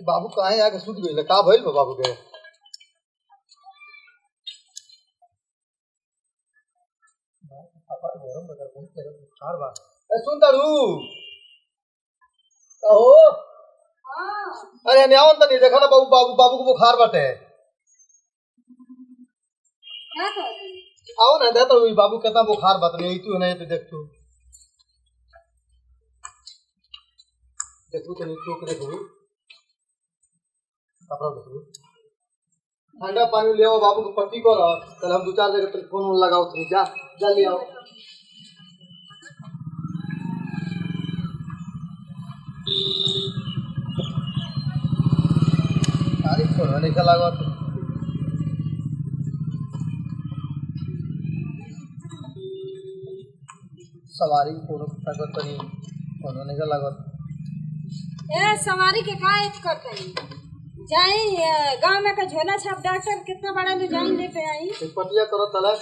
बाबू कहाँ आके सुत गई का भइल बा बाबू के सुन तारू अहो अरे नहीं आओ नहीं देखा ना बाबू बाबू बाबू को बुखार बाटे आओ ना देता हुई बाबू कहता बुखार बात नहीं तू नहीं तो देख तू देखू तो नहीं चौक देखू कपड़ा देखू ठंडा पानी ले आओ बाबू को पट्टी करो कल हम 2-4 जगह टेलीफोन लगाओ तुम जा जा ले आओ तारीख छोड़ नहीं चला लगा सवारी कोनो ताकत नहीं कोनो नहीं लगा ए सवारी के का एक करते हैं जाई गांव में का झोला छाप डॉक्टर कितना बड़ा ले जाई ले पे आई पटिया करो तला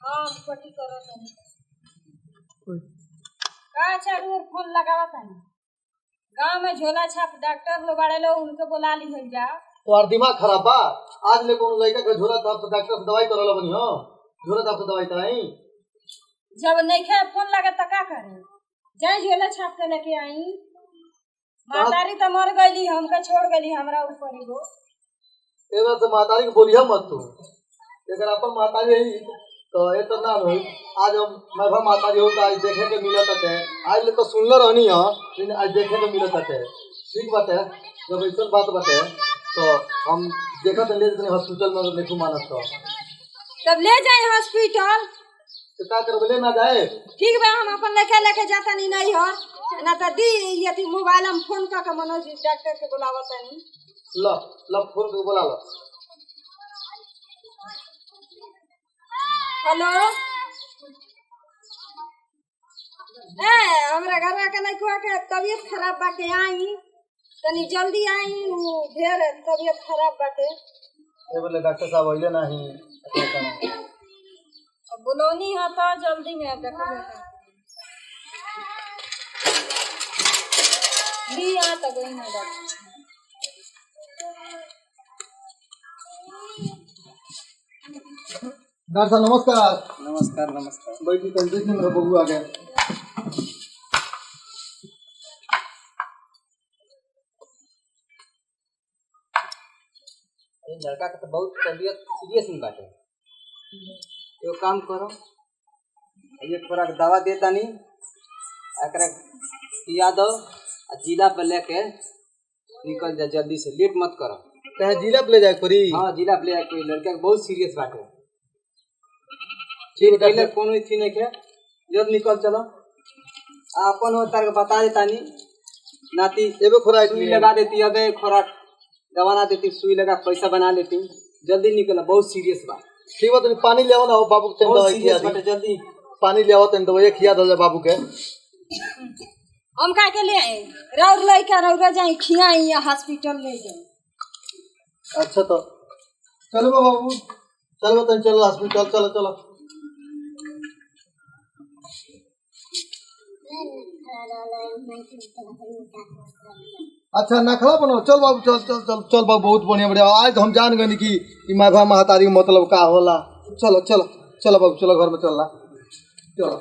हां पटी करो तनी का चारू फूल लगावत है गांव में झोला छाप डॉक्टर लोग बड़े लोग उनको बुला ली हो जा तोर दिमाग खराब बा आज ले कोनो लड़का के झोला छाप डॉक्टर से दवाई करला बनी हो झोला छाप से दवाई कराई जब नहीं खे फोन लगे त का करे जाई झोला छाप के लेके आई मातारी तो मर गईली हमका छोड़ गईली हमरा ऊपर एगो एना तो मातारी के बोलिया मत तू अगर अपन मातारी रही तो ए तो ना होई आज हम मैं मातारी हो आज देखे के मिलत है आज ले तो सुनल रहनी है लेकिन आज देखे के मिलत है ठीक बात है जब ऐसा बात बात है तो हम देखत ले जतने हॉस्पिटल में देखू मानत तो तब ले जाए हॉस्पिटल तो का करब ले ना जाए ठीक बा हम अपन लेके जाता नहीं हो ना तो दी यदि मोबाइल में फोन करके मनोज डॉक्टर के बुलावत नहीं ल फोन के बुला लो हेलो ए हमरा घर के नहीं कोई के तबीयत खराब बाटे आई तनी जल्दी आई ढेर तबीयत खराब बाटे ए बोले डॉक्टर साहब आइले नहीं अब बुलौनी है तो जल्दी में देखो लिया तो गई ना डॉक्टर साहब नमस्कार नमस्कार नमस्कार बैठी कंडीशन में बबू आ गए लड़का का तो बहुत तबीयत सीरियस में बाटे एगो काम करो ये थोड़ा दवा देता नहीं एकरा पिया दो जिला पे लेके निकल जा जल्दी से लेट मत करो कहे जिला पे ले जाए परी हाँ जिला पे ले जाए कोई लड़का बहुत सीरियस बाटे ठीक पहले कोनो थी नहीं के जब निकल चलो अपन हो तार बता देता नहीं नाती एबे खुराक सुई लगा देती अबे खुराक दवा ना देती सुई लगा पैसा बना लेती जल्दी निकल बहुत सीरियस बात ठीक बात नहीं पानी ले आओ ना बाबू के दवाई खिया बाटे जल्दी पानी ले आओ तन दवाई खिया दो बाबू के हम का के ले आए रौर लइका रौरा जाई खियाई या हॉस्पिटल ले जाए अच्छा तो चलो बाबू चलो तन चलो हॉस्पिटल चलो चलो अच्छा नखरा बनो चल बाबू चल चल चल चल बाबू बहुत बढ़िया बढ़िया आज हम जान गए कि माघा महातारी मतलब का होला चलो चलो चलो बाबू चलो घर में चलना चलो